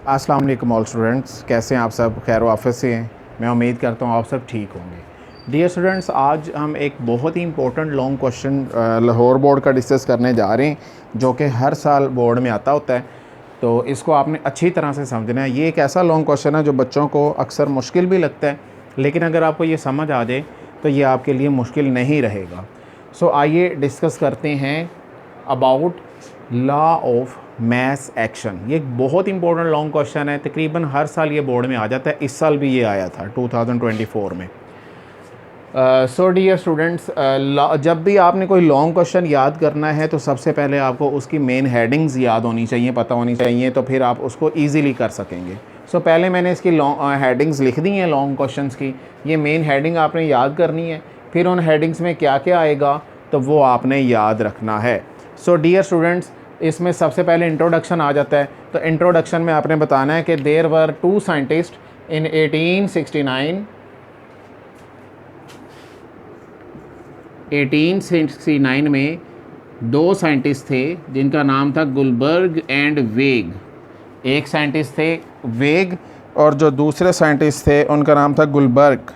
अस्सलाम वालेकुम all students, कैसे हैं आप सब? खैर वाफिस से हैं। मैं उम्मीद करता हूँ आप सब ठीक होंगे। डियर स्टूडेंट्स, आज हम एक बहुत ही important long question Lahore board का डिस्कस करने जा रहे हैं, जो कि हर साल बोर्ड में आता होता है। तो इसको आपने अच्छी तरह से समझना है। ये एक ऐसा लॉन्ग क्वेश्चन है जो बच्चों को अक्सर मुश्किल भी लगता है, लेकिन अगर आपको ये समझ आ जाए तो ये आपके लिए मुश्किल नहीं रहेगा। सो आइए डिस्कस करते हैं about law of mass action. ये एक बहुत इंपॉर्टेंट लॉन्ग क्वेश्चन है, तकरीबन हर साल ये बोर्ड में आ जाता है। इस साल भी ये आया था 2024 में। सो डियर स्टूडेंट्स, जब भी आपने कोई लॉन्ग क्वेश्चन याद करना है तो सबसे पहले आपको उसकी मेन हेडिंग्स याद होनी चाहिए, पता होनी चाहिए, तो फिर आप उसको ईज़िली कर सकेंगे। सो पहले मैंने इसकी हेडिंग्स लिख दी हैं लॉन्ग क्वेश्चंस की। ये मेन हेडिंग आपने याद करनी है, फिर उन हेडिंग्स में क्या क्या आएगा तो वो आपने याद रखना है। सो डियर स्टूडेंट्स, इसमें सबसे पहले इंट्रोडक्शन आ जाता है। तो इंट्रोडक्शन में आपने बताना है कि there were two scientist in 1869 में दो साइंटिस्ट थे जिनका नाम था गुलबर्ग एंड वेग। एक साइंटिस्ट थे वेग और जो दूसरे साइंटिस्ट थे उनका नाम था गुलबर्ग।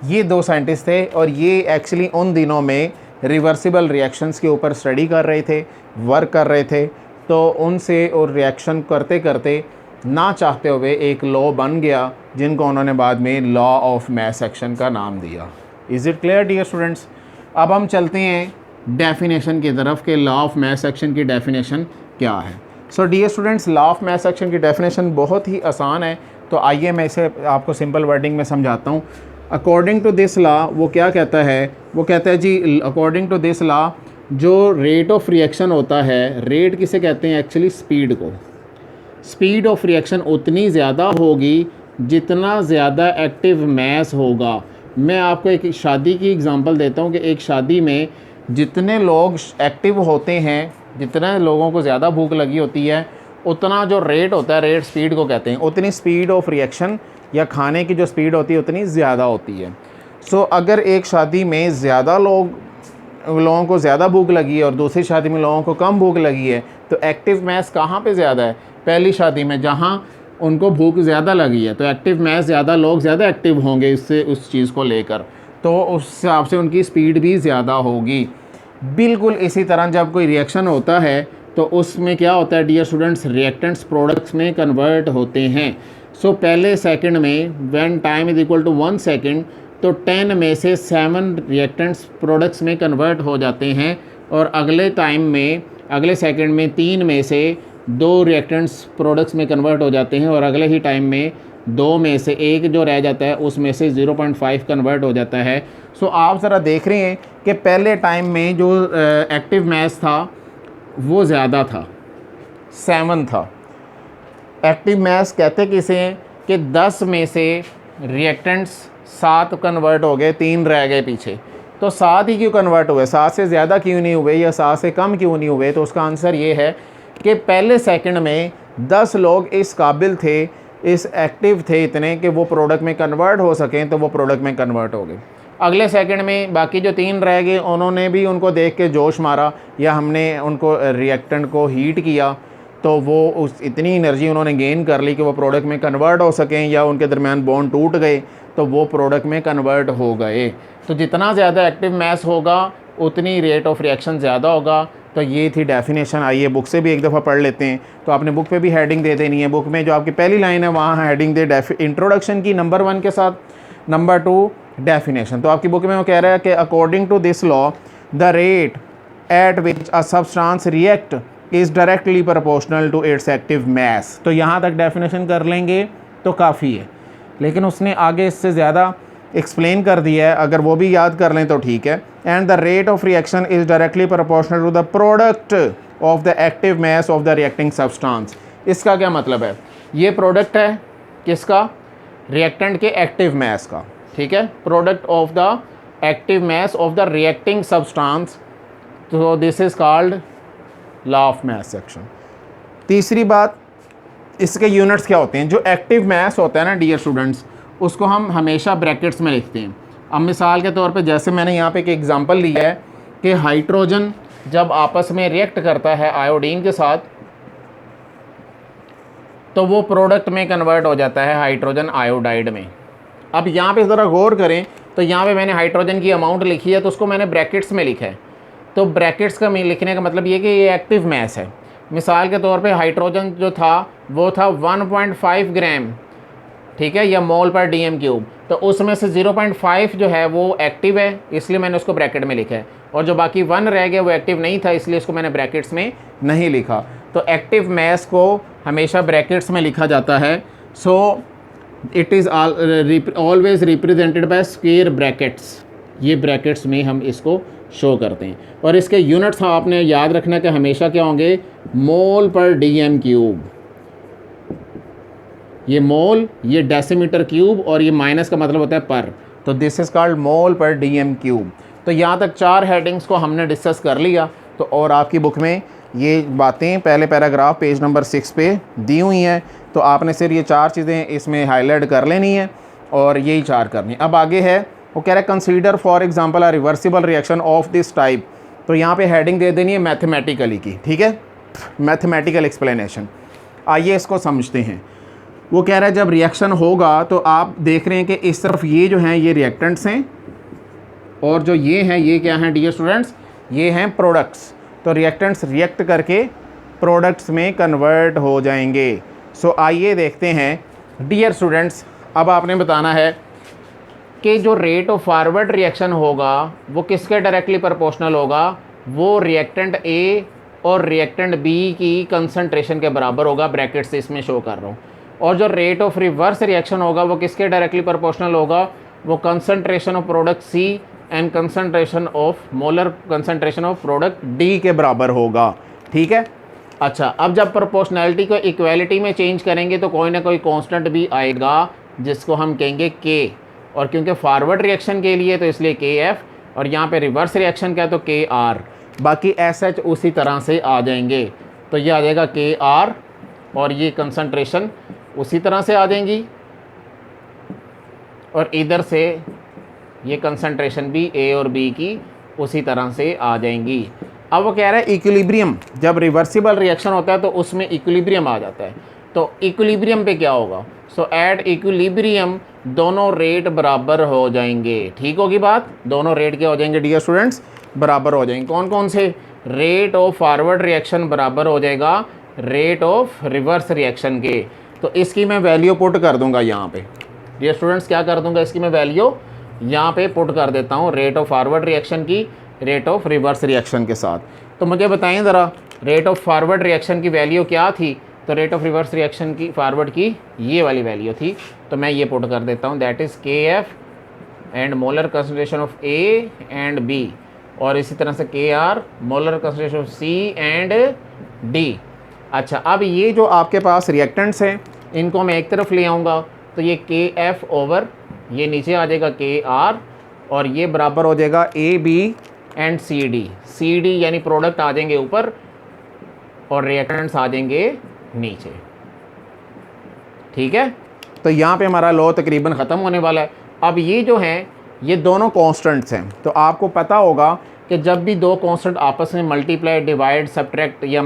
ये दो साइंटिस्ट थे और ये एक्चुअली उन दिनों में रिवर्सिबल रिएक्शंस के ऊपर स्टडी कर रहे थे, वर्क कर रहे थे। तो उनसे और रिएक्शन करते करते ना चाहते हुए एक लॉ बन गया, जिनको उन्होंने बाद में लॉ ऑफ मैस एक्शन का नाम दिया। Is it clear dear students? अब हम चलते हैं डेफिनेशन की तरफ कि लॉ ऑफ मैस एक्शन की डेफिनेशन क्या है। So dear students, law of mass action की डेफिनेशन बहुत ही आसान है। तो आइए मैं इसे आपको सिंपल वर्डिंग में समझाता हूँ। अकॉर्डिंग टू दिस लॉ वो क्या कहता है? वो कहता है जी, अकॉर्डिंग टू दिस लॉ जो रेट ऑफ रिएक्शन होता है, रेट किसे कहते हैं? एक्चुअली स्पीड को। स्पीड ऑफ रिएक्शन उतनी ज़्यादा होगी जितना ज़्यादा एक्टिव मैस होगा। मैं आपको एक शादी की एग्जांपल देता हूँ कि एक शादी में जितने लोग एक्टिव होते हैं, जितने लोगों को ज़्यादा भूख लगी होती है, उतना जो रेट होता है, रेट स्पीड को कहते हैं, उतनी स्पीड ऑफ रिएक्शन या खाने की जो स्पीड होती है उतनी ज़्यादा होती है। सो अगर एक शादी में ज़्यादा लोगों को ज़्यादा भूख लगी है और दूसरी शादी में लोगों को कम भूख लगी है, तो एक्टिव मैस कहाँ पे ज़्यादा है? पहली शादी में, जहाँ उनको भूख ज़्यादा लगी है, तो एक्टिव मैस ज़्यादा, लोग ज़्यादा एक्टिव होंगे इससे, उस चीज़ को लेकर, तो उस हिसाब से उनकी स्पीड भी ज़्यादा होगी। बिल्कुल इसी तरह जब कोई रिएक्शन होता है तो उसमें क्या होता है डियर स्टूडेंट्स? रिएक्टेंट्स प्रोडक्ट्स में कन्वर्ट होते हैं। सो पहले सेकंड में when time is equal to 1 second, तो 10 में से 7 रिएक्टेंट्स प्रोडक्ट्स में कन्वर्ट हो जाते हैं, और अगले टाइम में, अगले सेकंड में 3 में से 2 रिएक्टेंट्स प्रोडक्ट्स में कन्वर्ट हो जाते हैं, और अगले ही टाइम में 2 में से 1 जो रह जाता है उसमें से 0.5 कन्वर्ट हो जाता है। सो आप ज़रा देख रहे हैं कि पहले टाइम में जो एक्टिव मैस था वो ज़्यादा था, 7 था। एक्टिव मैस कहते किसे हैं कि 10 में से रिएक्टेंट्स 7 कन्वर्ट हो गए, 3 रह गए पीछे। तो 7 ही क्यों कन्वर्ट हुए? 7 से ज़्यादा क्यों नहीं हुए या 7 से कम क्यों नहीं हुए? तो उसका आंसर ये है कि पहले सेकंड में 10 लोग इस काबिल थे, इस एक्टिव थे इतने कि वो प्रोडक्ट में कन्वर्ट हो सकें, तो वो प्रोडक्ट में कन्वर्ट हो गए। अगले सेकंड में बाकी जो 3 रह गए, उन्होंने भी उनको देख के जोश मारा, या हमने उनको रिएक्टेंट को हीट किया, तो वो उस इतनी एनर्जी उन्होंने गेन कर ली कि वो प्रोडक्ट में कन्वर्ट हो सकें, या उनके दरमियान बॉन्ड टूट गए तो वो प्रोडक्ट में कन्वर्ट हो गए। तो जितना ज़्यादा एक्टिव मैस होगा उतनी रेट ऑफ रिएक्शन ज़्यादा होगा। तो ये थी डेफिनेशन। आइए बुक से भी एक दफ़ा पढ़ लेते हैं। तो आपने बुक पे भी हेडिंग दे देनी है। बुक में जो आपकी पहली लाइन है वहाँ हेडिंग दे इंट्रोडक्शन की नंबर 1 के साथ, नंबर 2 डेफिनेशन। तो आपकी बुक में वो कह रहा है कि according to this law the rate at which a substance react is directly proportional to its active mass. तो यहाँ तक डेफिनेशन कर लेंगे तो काफ़ी है, लेकिन उसने आगे इससे ज़्यादा एक्सप्लेन कर दिया है, अगर वो भी याद कर लें तो ठीक है। And the rate of reaction is directly proportional to the product of the active mass of the reacting substance. इसका क्या मतलब है? ये प्रोडक्ट है किसका? रिएक्टेंट के एक्टिव मैस का, ठीक है, product of the active mass of the reacting substance. तो this is called law of mass action. तीसरी बात, इसके यूनिट्स क्या होते हैं? जो एक्टिव मैस होता है ना डियर स्टूडेंट्स, उसको हम हमेशा ब्रैकेट्स में लिखते हैं। अब मिसाल के तौर पे जैसे मैंने यहाँ पे एक एग्जांपल लिया है कि हाइड्रोजन जब आपस में रिएक्ट करता है आयोडीन के साथ तो वो प्रोडक्ट में कन्वर्ट हो जाता है हाइड्रोजन आयोडाइड में। अब यहाँ पे ज़रा गौर करें तो यहाँ पे मैंने हाइड्रोजन की अमाउंट लिखी है तो उसको मैंने ब्रैकेट्स में लिखा है। तो ब्रैकेट्स का लिखने का मतलब ये कि ये एक्टिव मैस है। मिसाल के तौर पे हाइड्रोजन जो था वो था 1.5 ग्राम, ठीक है, या मोल पर डीएम क्यूब। तो उसमें से 0.5 जो है वो एक्टिव है, इसलिए मैंने उसको ब्रैकेट में लिखा है, और जो बाकी 1 रह गया वो एक्टिव नहीं था, इसलिए उसको मैंने ब्रैकेट्स में नहीं लिखा। तो एक्टिव मैस को हमेशा ब्रैकेट्स में लिखा जाता है। So it is always represented by square brackets. ये ब्रैकेट्स में हम इसको शो करते हैं, और इसके यूनिट्स आपने याद रखना कि हमेशा क्या होंगे, मोल पर डीएम क्यूब। ये मोल, ये डेसीमीटर क्यूब, और ये माइनस का मतलब होता है पर। तो दिस इज़ कॉल्ड मोल पर डीएम क्यूब। तो यहाँ तक 4 हेडिंग्स को हमने डिस्कस कर लिया। तो और आपकी बुक में ये बातें पहले पैराग्राफ पेज नंबर 6 पे दी हुई हैं। तो आपने सिर्फ ये 4 चीज़ें इसमें हाईलाइट कर लेनी है और यही 4 करनी। अब आगे है, वो कह रहा है consider for example a reversible reaction of this type. तो यहाँ पे हेडिंग दे देनी है मैथमेटिकली की, ठीक है, मैथमेटिकल एक्सप्लेनेशन। आइए इसको समझते हैं। वो कह रहा है जब रिएक्शन होगा तो आप देख रहे हैं कि इस तरफ ये जो हैं ये रिएक्टेंट्स हैं, और जो ये हैं ये क्या हैं डियर स्टूडेंट्स, ये हैं प्रोडक्ट्स। तो रिएक्टेंट्स रिएक्ट करके प्रोडक्ट्स में कन्वर्ट हो जाएंगे। सो आइए देखते हैं डियर स्टूडेंट्स। अब आपने बताना है कि जो रेट ऑफ फॉरवर्ड रिएक्शन होगा वो किसके डायरेक्टली प्रोपोर्शनल होगा, वो रिएक्टेंट ए और रिएक्टेंट बी की कंसंट्रेशन के बराबर होगा, ब्रैकेट से इसमें शो कर रहा हूँ। और जो रेट ऑफ रिवर्स रिएक्शन होगा वो किसके डायरेक्टली प्रोपोर्शनल होगा, वो concentration of product C and concentration of molar concentration of product D के बराबर होगा, ठीक है। अच्छा, अब जब प्रोपोर्शनैलिटी को इक्वालिटी में चेंज करेंगे तो कोई ना कोई कांस्टेंट भी आएगा जिसको हम कहेंगे के, और क्योंकि फॉरवर्ड रिएक्शन के लिए तो इसलिए के एफ, और यहाँ पे रिवर्स रिएक्शन का तो के आर। बाकी एस एच उसी तरह से आ जाएंगे। तो ये आ जाएगा के आर, और ये कंसंट्रेशन उसी तरह से आ जाएंगी, और इधर से ये कंसंट्रेशन भी ए और बी की उसी तरह से आ जाएंगी। अब वो कह रहा है इक्विलिब्रियम, जब रिवर्सिबल रिएक्शन होता है तो उसमें इक्विलिब्रियम आ जाता है। तो इक्विलिब्रियम पे क्या होगा, सो एट इक्विलिब्रियम दोनों रेट बराबर हो जाएंगे, ठीक होगी बात। दोनों रेट क्या हो जाएंगे डियर स्टूडेंट्स, बराबर हो जाएंगे। कौन कौन से, रेट ऑफ फॉरवर्ड रिएक्शन बराबर हो जाएगा रेट ऑफ रिवर्स रिएक्शन के। तो इसकी मैं वैल्यू पुट कर दूंगा यहाँ पे डियर स्टूडेंट्स, क्या कर दूंगा, इसकी मैं वैल्यू यहाँ पे पुट कर देता हूँ, रेट ऑफ फॉरवर्ड रिएक्शन की रेट ऑफ रिवर्स रिएक्शन के साथ। तो मुझे बताएं ज़रा, रेट ऑफ फॉरवर्ड रिएक्शन की वैल्यू क्या थी, तो रेट ऑफ रिवर्स रिएक्शन की फॉरवर्ड की ये वाली वैल्यू थी। तो मैं ये पुट कर देता हूँ, that is K F and molar concentration of A and B, और इसी तरह से K R molar concentration of C and D. अच्छा, अब ये जो आपके पास रिएक्टेंट्स हैं इनको मैं एक तरफ ले आऊँगा, तो ये के एफ ओवर ये नीचे आ जाएगा के आर, और ये बराबर हो जाएगा A B and C D. C D यानी प्रोडक्ट आ जाएंगे ऊपर और रिएक्टेंट्स आ जाएंगे नीचे, ठीक है। तो यहाँ पे हमारा लॉ तकरीबन ख़त्म होने वाला है। अब ये जो हैं ये दोनों कांस्टेंट्स हैं, तो आपको पता होगा कि जब भी दो कांस्टेंट आपस में मल्टीप्लाई, डिवाइड, सब्ट्रैक्ट या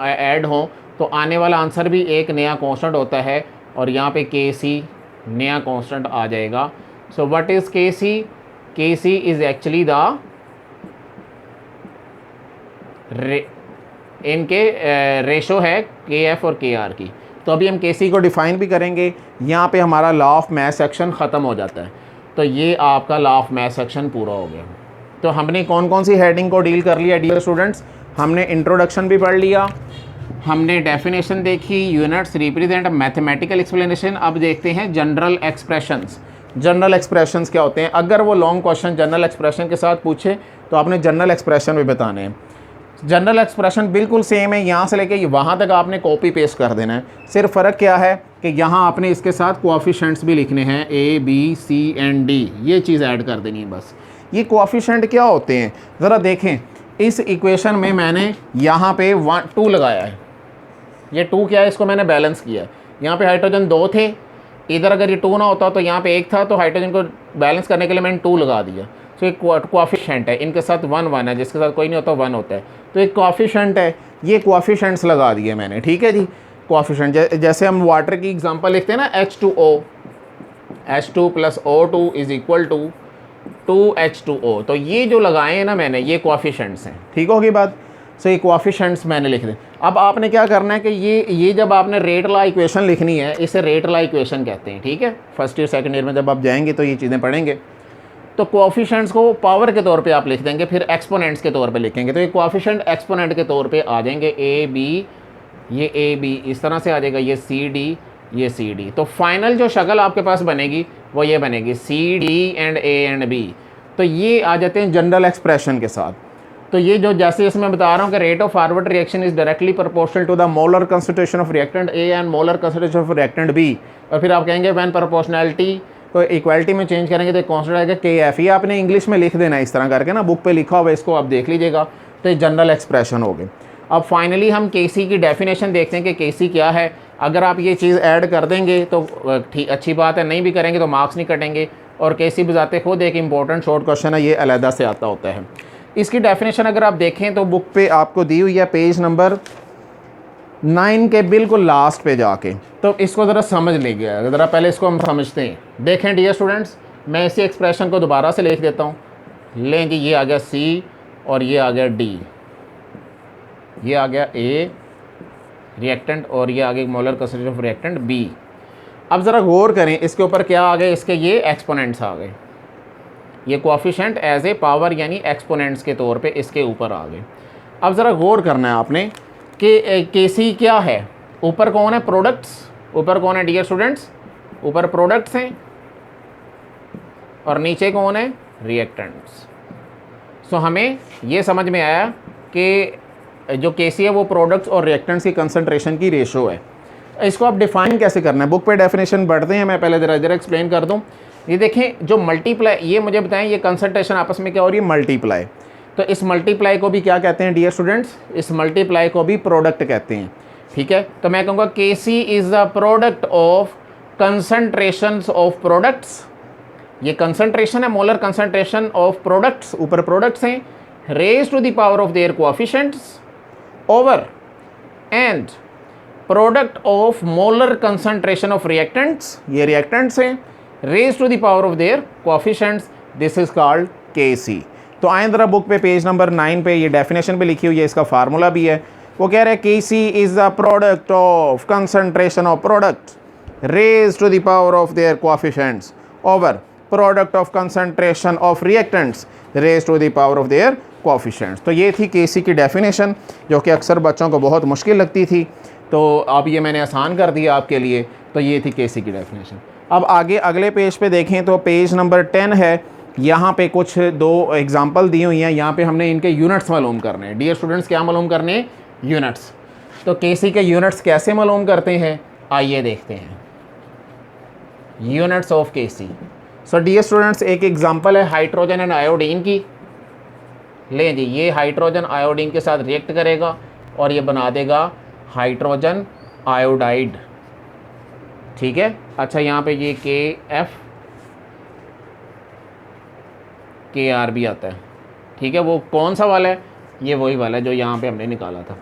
ऐड हों तो आने वाला आंसर भी एक नया कांस्टेंट होता है, और यहाँ पे के सी नया कांस्टेंट आ जाएगा। सो व्हाट इज़ के सी, के सी इज़ एक्चुअली द इनके रेशो है के एफ और के आर की। तो अभी हम के सी को डिफ़ाइन भी करेंगे। यहाँ पे हमारा लॉ ऑफ मैथ सेक्शन ख़त्म हो जाता है। तो ये आपका लॉ ऑफ मैथ सेक्शन पूरा हो गया। तो हमने कौन कौन सी हेडिंग को डील कर लिया डियर स्टूडेंट्स, हमने इंट्रोडक्शन भी पढ़ लिया, हमने डेफिनेशन देखी, यूनिट्स, रिप्रेजेंट, मैथमेटिकल एक्सप्लेनेशन। अब देखते हैं जनरल एक्सप्रेशंस। जनरल एक्सप्रेशंस क्या होते हैं, अगर वो लॉन्ग क्वेश्चन जनरल एक्सप्रेशन के साथ पूछे तो आपने जनरल एक्सप्रेशन भी बताने हैं। जनरल एक्सप्रेशन बिल्कुल सेम है, यहाँ से लेके वहाँ तक आपने कॉपी पेस्ट कर देना है। सिर्फ फ़र्क क्या है कि यहाँ आपने इसके साथ कोएफिशिएंट्स भी लिखने हैं, A B C and D, ये चीज़ ऐड कर देनी है बस। ये कोएफिशिएंट क्या होते हैं ज़रा देखें। इस इक्वेशन में मैंने यहाँ पे 2 लगाया है, ये 2 क्या है, इसको मैंने बैलेंस किया है। यहाँ पे हाइड्रोजन 2 थे, इधर अगर ये 2 ना होता तो यहाँ पे 1 था, तो हाइड्रोजन को बैलेंस करने के लिए मैंने 2 लगा दिया। तो एक कोएफिशिएंट है, इनके साथ 1 1 है, जिसके साथ कोई नहीं होता 1 होता है, तो एक कोएफिशिएंट है, ये कोएफिशिएंट्स लगा दिए मैंने, ठीक है जी। कोएफिशिएंट जैसे हम वाटर की एग्जांपल लिखते हैं ना, H2O, H2 + O2 = 2H2O, तो ये जो लगाए हैं ना मैंने, ये कोएफिशिएंट्स हैं, ठीक होगी बात। सो ये कोएफिशिएंट्स मैंने लिख दिए। अब आपने क्या करना है कि ये जब आपने रेट लॉ इक्वेशन लिखनी है, इसे रेट लॉ इक्वेशन कहते हैं, ठीक है। फर्स्ट ईयर सेकंड ईयर में जब आप जाएंगे तो ये चीज़ें पढ़ेंगे। तो कोएफिशिएंट्स को पावर के तौर पे आप लिख देंगे, फिर एक्सपोनेंट्स के तौर पे लिखेंगे, तो ये कोएफिशिएंट एक्सपोनेंट के तौर पे आ जाएंगे। ए बी, ये ए बी इस तरह से आ जाएगा, ये सी डी, ये सी डी। तो फाइनल जो शक्ल आपके पास बनेगी वो ये बनेगी, C D and A and B. तो ये आ जाते हैं जनरल एक्सप्रेशन के साथ। तो ये जो जैसे इसमें बता रहा हूँ कि rate of forward reaction is directly proportional to the molar concentration of reactant A and molar concentration of reactant B. और फिर आप कहेंगे व्हेन प्रोपोर्शनैलिटी को इक्वालिटी में चेंज करेंगे तो कॉन्स्टेंट आएगा के एफ। ये आपने इंग्लिश में लिख देना इस तरह करके ना, बुक पे लिखा हुआ, इसको आप देख लीजिएगा। तो ये जनरल एक्सप्रेशन हो गए। अब फाइनली हम के सी की डेफिनेशन देखते हैं कि के सी क्या है। अगर आप ये चीज़ ऐड कर देंगे तो ठीक, अच्छी बात है, नहीं भी करेंगे तो मार्क्स नहीं कटेंगे। और के सी बजाते खुद एक इंपॉर्टेंट शॉर्ट क्वेश्चन है, ये अलहदा से आता होता है। इसकी डेफिनेशन अगर आप देखें तो बुक पे आपको दी हुई है, पेज नंबर 9 के बिल्कुल लास्ट पे जाके। तो इसको ज़रा समझ लीजिए, ज़रा पहले इसको हम समझते हैं। देखें डियर स्टूडेंट्स, मैं इसी एक्सप्रेशन को दोबारा से लिख देता हूँ। लें जी, ये आ गया सी और ये आ गया डी, ये आ गया ए रिएक्टेंट और ये आ गया molar concentration of reactant B. अब ज़रा गौर करें इसके ऊपर क्या आ गए, इसके ये एक्सपोनेंट्स आ गए, ये कोएफिशिएंट एज ए पावर यानी एक्सपोनेंट्स के तौर पे इसके ऊपर आ गए। अब ज़रा गौर करना है आपने कि के सी क्या है। ऊपर कौन है, प्रोडक्ट्स। ऊपर कौन है डियर स्टूडेंट्स, ऊपर प्रोडक्ट्स हैं और नीचे कौन है, रिएक्टेंट्स। सो हमें ये समझ में आया कि जो के सी है वो प्रोडक्ट्स और रिएक्टेंट्स की कंसंट्रेशन की रेशो है। इसको आप डिफाइन कैसे करना है, बुक पे डेफिनेशन बढ़ते हैं, मैं पहले ज़रा एक्सप्लेन कर दूं। ये देखें, जो मल्टीप्लाई, ये मुझे बताएं ये कंसंट्रेशन आपस में क्या हो रही है, मल्टीप्लाई। तो इस मल्टीप्लाई को भी क्या कहते हैं डियर स्टूडेंट्स, इस मल्टीप्लाई को भी प्रोडक्ट कहते हैं, ठीक है। तो मैं कहूँगा के C is the product of concentration of products. ये कंसंट्रेशन है, मोलर कंसंट्रेशन ऑफ प्रोडक्ट्स, ऊपर प्रोडक्ट्स हैं, raise to the power of their coefficients over and product of molar concentration of reactants, ये रिएक्टेंट्स हैं, raise to the power of their coefficients, this is called K C. तो आए ज़रा book पे page number 9 पे ये definition भी लिखी हुई है, इसका फार्मूला भी है। वो कह रहे हैं K C is the product of concentration of product raise to the power of their coefficients over product of concentration of reactants raise to the power of their coefficients. तो ये थी के सी की डेफिनेशन, जो कि अक्सर बच्चों को बहुत मुश्किल लगती थी, तो अब ये मैंने आसान कर दिया आपके लिए। तो ये थी के सी की डेफिनेशन। अब आगे अगले पेज पे देखें तो पेज नंबर 10 है, यहाँ पे कुछ 2 एग्जांपल दी हुई हैं। यहाँ पे हमने इनके यूनिट्स मालूम करने हैं डियर स्टूडेंट्स। क्या मालूम करने हैं, यूनिट्स। तो के सी के यूनिट्स कैसे मालूम करते हैं, आइए देखते हैं। यूनिट्स ऑफ के सी। सो डियर स्टूडेंट्स, एक एग्जांपल है हाइड्रोजन एंड आयोडीन की। लें जी, ये हाइड्रोजन आयोडीन के साथ रिएक्ट करेगा और ये बना देगा हाइड्रोजन आयोडाइड, ठीक है। अच्छा, यहाँ पे ये के एफ के आर भी आता है, ठीक है। वो कौन सा वाला है, ये वही वाला है जो यहाँ पे हमने निकाला था।